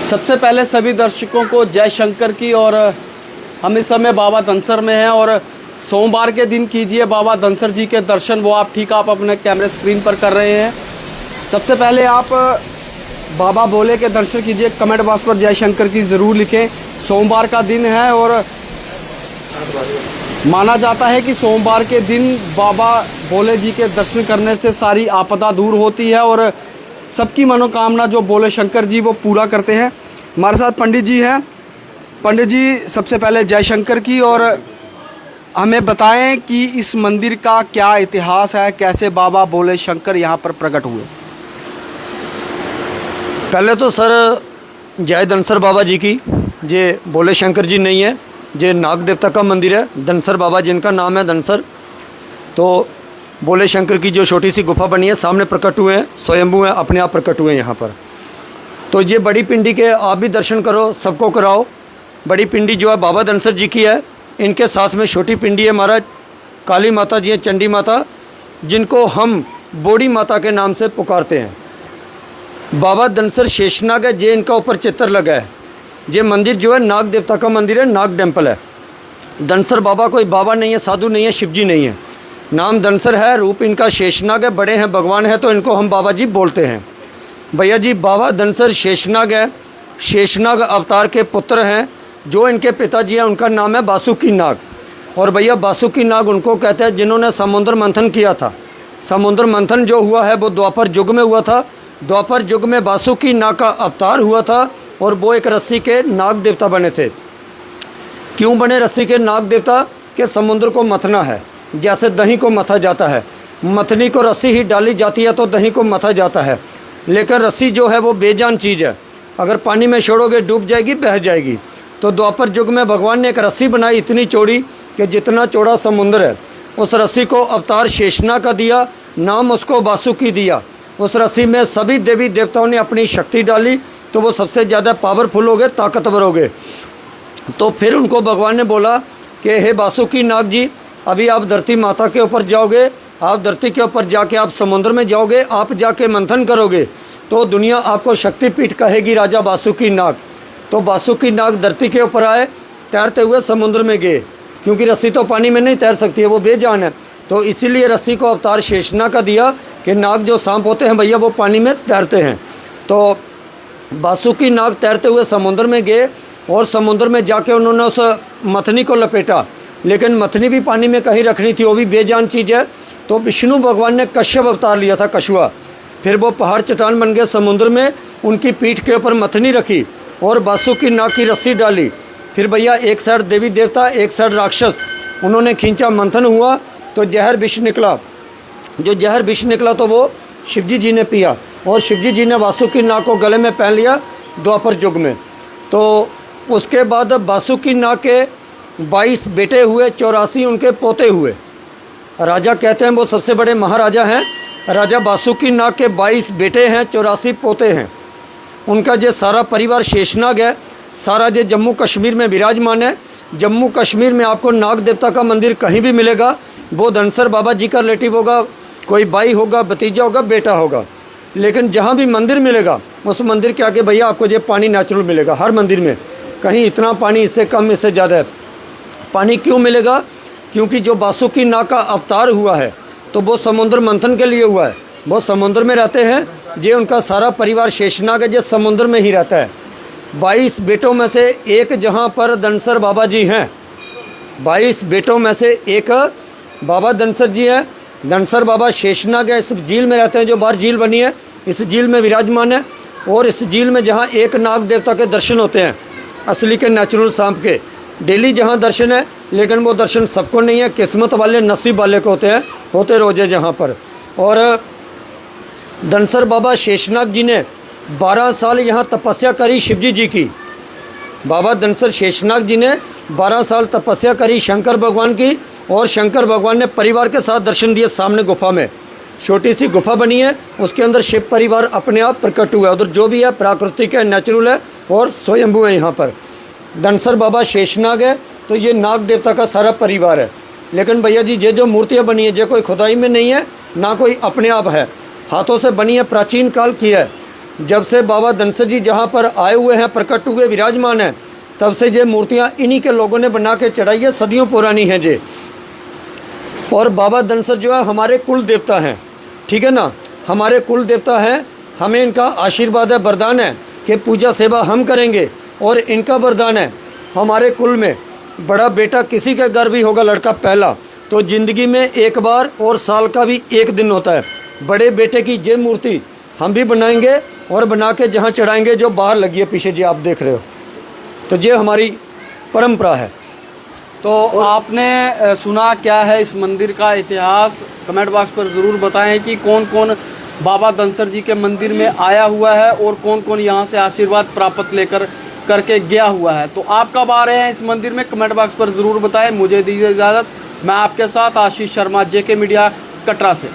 सबसे पहले सभी दर्शकों को जय शंकर की। और हम इस समय बाबा धनसर में हैं और सोमवार के दिन कीजिए बाबा धनसर जी के दर्शन। वो आप अपने कैमरे स्क्रीन पर कर रहे हैं। सबसे पहले आप बाबा भोले के दर्शन कीजिए। कमेंट बॉक्स पर जय शंकर की ज़रूर लिखें। सोमवार का दिन है और माना जाता है कि सोमवार के दिन बाबा भोले जी के दर्शन करने से सारी आपदा दूर होती है और सबकी मनोकामना जो भोले शंकर जी वो पूरा करते हैं। हमारे साथ पंडित जी हैं। पंडित जी, सबसे पहले जय शंकर की। और हमें बताएं कि इस मंदिर का क्या इतिहास है, कैसे बाबा भोले शंकर यहाँ पर प्रकट हुए। पहले तो सर जय धनसर बाबा जी की। ये भोले शंकर जी नहीं है, ये नाग देवता का मंदिर है। धनसर बाबा जिनका नाम है धनसर। तो भोले शंकर की जो छोटी सी गुफा बनी है सामने प्रकट हुए हैं, स्वयंभू हैं, अपने आप प्रकट हुए हैं यहाँ पर। तो ये बड़ी पिंडी के आप भी दर्शन करो, सबको कराओ। बड़ी पिंडी जो है बाबा धनसर जी की है। इनके साथ में छोटी पिंडी है महाराज काली माता जी है, चंडी माता, जिनको हम बोड़ी माता के नाम से पुकारते हैं। बाबा धनसर शेषनाग है, जे इनका ऊपर चित्र लगा है। ये मंदिर जो है नाग देवता का मंदिर है, नाग टेम्पल है। धनसर बाबा कोई बाबा नहीं है, साधु नहीं है, शिवजी नहीं है। नाम धनसर है, रूप इनका शेषनाग है, बड़े हैं, भगवान है, तो इनको हम बाबा जी बोलते हैं। भैया जी बाबा धनसर शेषनाग है, शेषनाग अवतार के पुत्र हैं। जो इनके पिताजी हैं उनका नाम है बासुकी नाग। और भैया बासुकी नाग उनको कहते हैं जिन्होंने समुद्र मंथन किया था। समुद्र मंथन जो हुआ है वो द्वापर युग में हुआ था। द्वापर युग में बासुकी नाग का अवतार हुआ था और वो एक रस्सी के नाग देवता बने थे। क्यों बने रस्सी के नाग देवता? कि समुद्र को मथना है, जैसे दही को मथा जाता है। मथनी को रस्सी ही डाली जाती है तो दही को मथा जाता है। लेकिन रस्सी जो है वो बेजान चीज़ है, अगर पानी में छोड़ोगे डूब जाएगी, बह जाएगी। तो द्वापर युग में भगवान ने एक रस्सी बनाई इतनी चौड़ी कि जितना चौड़ा समुद्र है। उस रस्सी को अवतार शेषनाग का दिया, नाम उसको बासुकी दिया। उस रस्सी में सभी देवी देवताओं ने अपनी शक्ति डाली तो वो सबसे ज़्यादा पावरफुल हो गए, ताकतवर हो गए। तो फिर उनको भगवान ने बोला कि हे बासुकी नाग जी, अभी आप धरती माता के ऊपर जाओगे, आप धरती के ऊपर जाके आप समुद्र में जाओगे, आप जाके मंथन करोगे तो दुनिया आपको शक्तिपीठ कहेगी, राजा बासुकी नाग। तो बासुकी नाग धरती के ऊपर आए, तैरते हुए समुद्र में गए, क्योंकि रस्सी तो पानी में नहीं तैर सकती है, वो बेजान है। तो इसीलिए रस्सी को अवतार शेषनाग का दिया कि नाग जो सांप होते हैं भैया वो पानी में तैरते हैं। तो बासुकी नाग तैरते हुए समुद्र में गए और समुद्र में जाके उन्होंने उस मथनी को लपेटा। लेकिन मथनी भी पानी में कहीं रखनी थी, वो भी बेजान चीज़ है। तो विष्णु भगवान ने कश्यप अवतार लिया था, कछुआ। फिर वो पहाड़ चट्टान बन गए समुद्र में, उनकी पीठ के ऊपर मथनी रखी और बासुकी नाग की रस्सी डाली। फिर भैया एक साइड देवी देवता, एक साइड राक्षस, उन्होंने खींचा, मंथन हुआ तो जहर विष निकला। जो जहर विष निकला तो वो शिवजी जी ने पिया और शिवजी जी ने बासुकी नाग को गले में पहन लिया द्वापर युग में। तो उसके बाद बासुकी नाग के 22 बेटे हुए, 84 उनके पोते हुए। राजा कहते हैं वो सबसे बड़े महाराजा हैं। राजा बासुकी नाग के 22 बेटे हैं, 84 पोते हैं। उनका जो सारा परिवार शेषनाग है, सारा जो जम्मू कश्मीर में विराजमान है। जम्मू कश्मीर में आपको नाग देवता का मंदिर कहीं भी मिलेगा, वो धनसर बाबा जी का रिलेटिव होगा, कोई भाई होगा, भतीजा होगा, बेटा होगा। लेकिन जहाँ भी मंदिर मिलेगा उस मंदिर के आगे भैया आपको ये पानी नेचुरल मिलेगा। हर मंदिर में कहीं इतना पानी, इससे कम, इससे ज़्यादा है पानी। क्यों मिलेगा? क्योंकि जो बासुकी नाग का अवतार हुआ है तो वो समुद्र मंथन के लिए हुआ है। वो समुद्र में रहते हैं, ये उनका सारा परिवार शेषनाग है, जो समुद्र में ही रहता है। 22 बेटों में से एक जहाँ पर धनसर बाबा जी हैं, 22 बेटों में से एक बाबा धनसर जी हैं। धनसर बाबा शेषनाग है, इस झील में रहते हैं, जो बाहर झील बनी है इस झील में विराजमान है। और इस झील में जहाँ एक नाग देवता के दर्शन होते हैं, असली के नेचुरल सांप के, डेली जहाँ दर्शन है, लेकिन वो दर्शन सबको नहीं है, किस्मत वाले, नसीब वाले को होते हैं, होते रोजे जहाँ पर। और धनसर बाबा शेषनाग जी ने 12 साल यहाँ तपस्या करी शिवजी जी की। बाबा धनसर शेषनाग जी ने 12 साल तपस्या करी शंकर भगवान की, और शंकर भगवान ने परिवार के साथ दर्शन दिए। सामने गुफा में छोटी सी गुफा बनी है, उसके अंदर शिव परिवार अपने आप प्रकट हुआ है। उधर जो भी है प्राकृतिक है, नेचुरल है और स्वयंभू है। यहाँ पर धनसर बाबा शेषनाग है तो ये नाग देवता का सारा परिवार है। लेकिन भैया जी ये जो मूर्तियाँ बनी है, ये कोई खुदाई में नहीं है, ना कोई अपने आप है, हाथों से बनी है, प्राचीन काल की है। जब से बाबा धनसर जी जहाँ पर आए हुए हैं, प्रकट हुए, विराजमान हैं, तब से ये मूर्तियाँ इन्हीं के लोगों ने बना के चढ़ाई है, सदियों पुरानी हैं ये। और बाबा धनसर जो है हमारे कुल देवता हैं, ठीक है ना, हमारे कुल देवता हैं। हमें इनका आशीर्वाद है, वरदान है कि पूजा सेवा हम करेंगे। और इनका वरदान है, हमारे कुल में बड़ा बेटा किसी के घर भी होगा, लड़का पहला, तो ज़िंदगी में एक बार और साल का भी एक दिन होता है। बड़े बेटे की ये मूर्ति हम भी बनाएंगे और बना के जहाँ चढ़ाएंगे, जो बाहर लगी है पीछे जी आप देख रहे हो, तो ये हमारी परंपरा है। तो आपने सुना क्या है इस मंदिर का इतिहास? कमेंट बॉक्स पर ज़रूर बताएं कि कौन कौन बाबा धनसर जी के मंदिर में आया हुआ है और कौन कौन यहाँ से आशीर्वाद प्राप्त लेकर करके गया हुआ है। तो आप कब आ रहे हैं इस मंदिर में, कमेंट बॉक्स पर ज़रूर बताएं। मुझे दीजिए इजाज़त, मैं आपके साथ आशीष शर्मा, JK मीडिया, कटरा से।